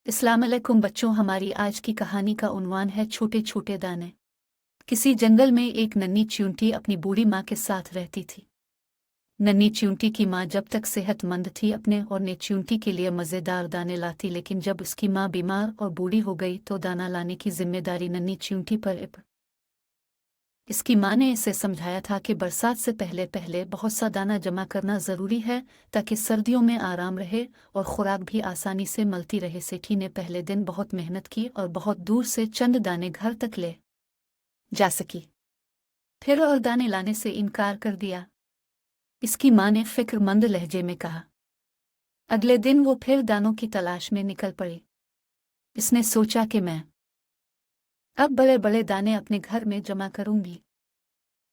अस्सलाम वालेकुम बच्चों, हमारी आज की कहानी का उन्वान है छोटे छोटे दाने। किसी जंगल में एक नन्ही च्यूंटी अपनी बूढ़ी माँ के साथ रहती थी। नन्ही च्यूंटी की माँ जब तक सेहतमंद थी अपने और ने च्यूंटी के लिए मज़ेदार दाने लाती, लेकिन जब उसकी माँ बीमार और बूढ़ी हो गई तो दाना लाने की जिम्मेदारी नन्ही च्यूंटी पर पड़ी। इसकी माँ ने इसे समझाया था कि बरसात से पहले पहले बहुत सा दाना जमा करना ज़रूरी है ताकि सर्दियों में आराम रहे और खुराक भी आसानी से मिलती रहे। सेठी ने पहले दिन बहुत मेहनत की और बहुत दूर से चंद दाने घर तक ले जा सकी, फिर और दाने लाने से इनकार कर दिया। इसकी माँ ने फिक्रमंद लहजे में कहा। अगले दिन वो फिर दानों की तलाश में निकल पड़ी। इसने सोचा कि मैं अब बड़े बड़े दाने अपने घर में जमा करूंगी।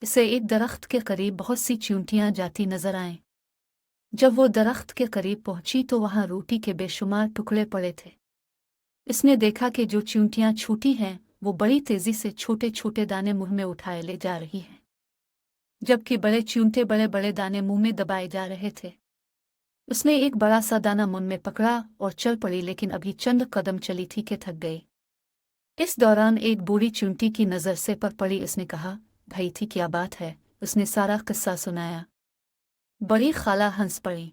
इसे एक दरख्त के करीब बहुत सी चींटियां जाती नजर आईं। जब वो दरख्त के करीब पहुंची तो वहां रोटी के बेशुमार टुकड़े पड़े थे। इसने देखा कि जो चींटियां छूटी हैं वो बड़ी तेजी से छोटे छोटे दाने मुंह में उठाए ले जा रही हैं, जबकि बड़े चींटे बड़े बड़े दाने मुंह में दबाए जा रहे थे। उसने एक बड़ा सा दाना मुंह में पकड़ा और चल पड़ी, लेकिन अभी चंद कदम चली थी कि थक गई। इस दौरान एक बूढ़ी चींटी की नज़र से पर पड़ी। इसने कहा, भाई थी क्या बात है? उसने सारा किस्सा सुनाया। बड़ी खाला हंस पड़ी।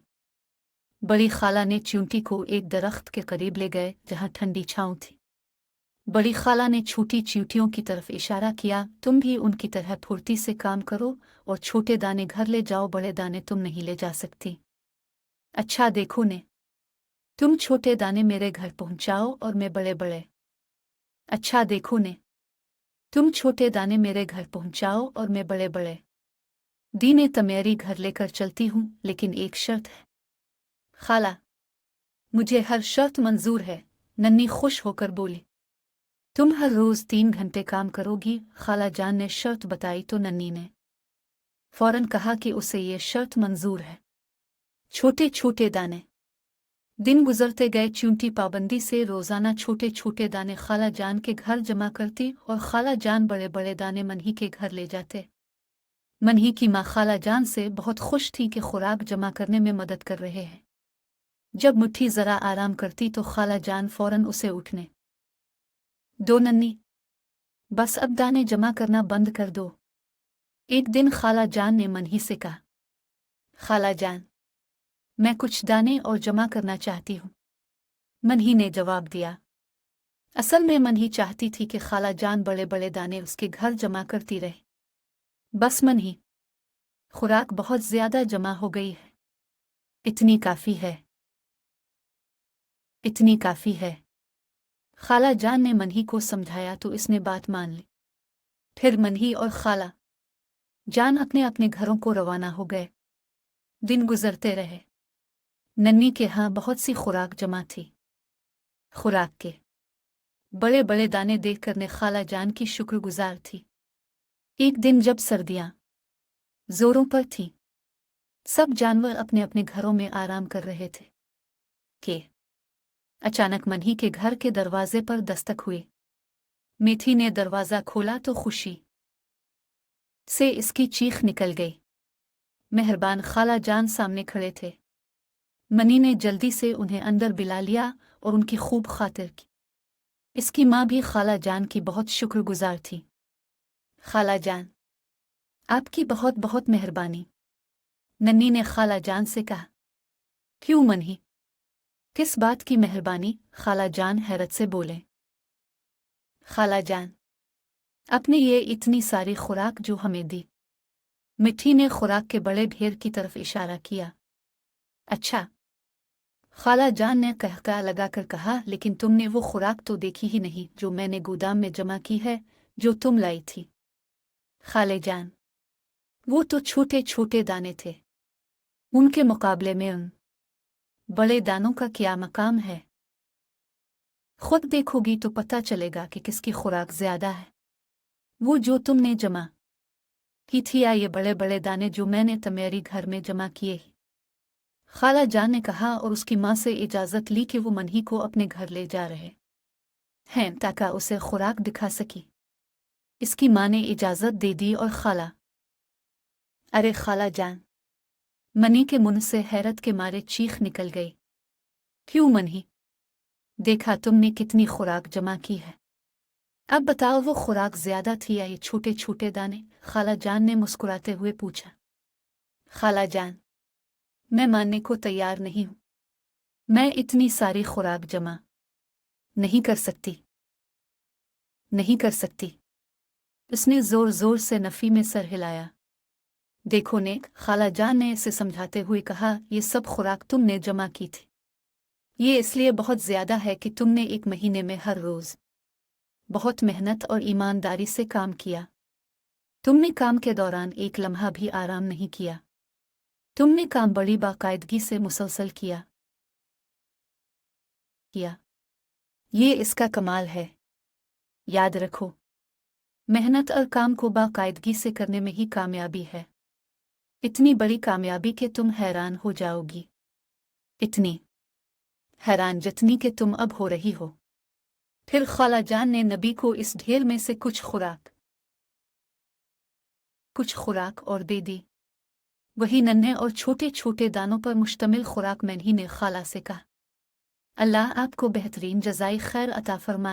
बड़ी खाला ने चींटी को एक दरख्त के करीब ले गए जहां ठंडी छांव थी। बड़ी खाला ने छोटी चींटियों की तरफ इशारा किया, तुम भी उनकी तरह फुर्ती से काम करो और छोटे दाने घर ले जाओ, बड़े दाने तुम नहीं ले जा सकती। अच्छा देखो ने, तुम छोटे दाने मेरे घर पहुंचाओ और मैं बड़े बड़े। अच्छा देखो ने, तुम छोटे दाने मेरे घर पहुंचाओ और मैं बड़े बड़े दीने तमेरी घर लेकर चलती हूँ, लेकिन एक शर्त है। खाला, मुझे हर शर्त मंजूर है, नन्ही खुश होकर बोली। तुम हर रोज 3 घंटे काम करोगी। खाला जान ने शर्त बताई तो नन्ही ने फौरन कहा कि उसे ये शर्त मंजूर है। छोटे छोटे दाने। दिन गुजरते गए। चींटी पाबंदी से रोजाना छोटे छोटे दाने खाला जान के घर जमा करती और खाला जान बड़े बड़े दाने मनही के घर ले जाते। मनही की माँ खाला जान से बहुत खुश थी कि खुराक जमा करने में मदद कर रहे हैं। जब मुट्ठी जरा आराम करती तो खाला जान फौरन उसे उठने दो नन्ही, बस अब दाने जमा करना बंद कर दो। एक दिन खाला जान ने मनही से कहा, खाला जान, मैं कुछ दाने और जमा करना चाहती हूँ। मनही ने जवाब दिया। असल में मनही चाहती थी कि खाला जान बड़े बड़े दाने उसके घर जमा करती रहे। बस मनही, खुराक बहुत ज्यादा जमा हो गई है। इतनी काफी है, इतनी काफी है। खाला जान ने मनही को समझाया तो इसने बात मान ली। फिर मनही और खाला जान अपने अपने घरों को रवाना हो गए। दिन गुजरते रहे। नन्ही के यहाँ बहुत सी खुराक जमा थी। खुराक के बड़े बड़े दाने देखकर ने खाला जान की शुक्रगुजार थी। एक दिन जब सर्दियां जोरों पर थीं, सब जानवर अपने अपने घरों में आराम कर रहे थे कि अचानक मनही के घर के दरवाजे पर दस्तक हुई। मीठी ने दरवाजा खोला तो खुशी से इसकी चीख निकल गई। मेहरबान खाला जान सामने खड़े थे। मनी ने जल्दी से उन्हें अंदर बुला लिया और उनकी खूब खातिर की। इसकी माँ भी खाला जान की बहुत शुक्रगुजार थी। खाला जान, आपकी बहुत बहुत मेहरबानी। नन्ही ने खाला जान से कहा। क्यों मनही, किस बात की मेहरबानी? खाला जान हैरत से बोले। खाला जान, आपने ये इतनी सारी खुराक जो हमें दी। मिट्टी ने खुराक के बड़े ढेर की तरफ इशारा किया। अच्छा, खाला जान ने कहका लगाकर कहा, लेकिन तुमने वो खुराक तो देखी ही नहीं जो मैंने गोदाम में जमा की है, जो तुम लाई थी। खाले जान, वो तो छोटे छोटे दाने थे। उनके मुकाबले में उन बड़े दानों का क्या मकाम है? खुद देखोगी तो पता चलेगा कि किसकी खुराक ज्यादा है, वो जो तुमने जमा की थी या ये बड़े बड़े दाने जो मैंने तुम्हारी घर में जमा किए ही? खाला जान ने कहा और उसकी माँ से इजाज़त ली कि वो मनही को अपने घर ले जा रहे हैं ताकि उसे खुराक दिखा सकी। इसकी माँ ने इजाज़त दे दी और खाला अरे खाला जान, मनी के मुंह से हैरत के मारे चीख निकल गई। क्यों मनही, देखा तुमने कितनी खुराक जमा की है। अब बताओ वो खुराक ज्यादा थी या ये छोटे छोटे दाने? खाला जान ने मुस्कुराते हुए पूछा। खाला जान, मैं मानने को तैयार नहीं हूं। मैं इतनी सारी खुराक जमा नहीं कर सकती, नहीं कर सकती। उसने जोर जोर से नफी में सर हिलाया। देखो नेक, खाला जान ने इसे समझाते हुए कहा, ये सब खुराक तुमने जमा की थी। ये इसलिए बहुत ज्यादा है कि तुमने एक महीने में हर रोज बहुत मेहनत और ईमानदारी से काम किया। तुमने काम के दौरान एक लम्हा भी आराम नहीं किया। तुमने काम बड़ी बाकायदगी से मुसलसल किया। ये इसका कमाल है। याद रखो, मेहनत और काम को बाकायदगी से करने में ही कामयाबी है। इतनी बड़ी कामयाबी कि तुम हैरान हो जाओगी। इतनी हैरान जितनी कि तुम अब हो रही हो। फिर खाला जान ने नबी को इस ढेर में से कुछ खुराक और दे दी। वही नन्हे और छोटे छोटे दानों पर मुश्तमिल खुराक। मैंने ने खाला से कहा, अल्लाह आपको बेहतरीन जज़ाए खैर अता फरमाए।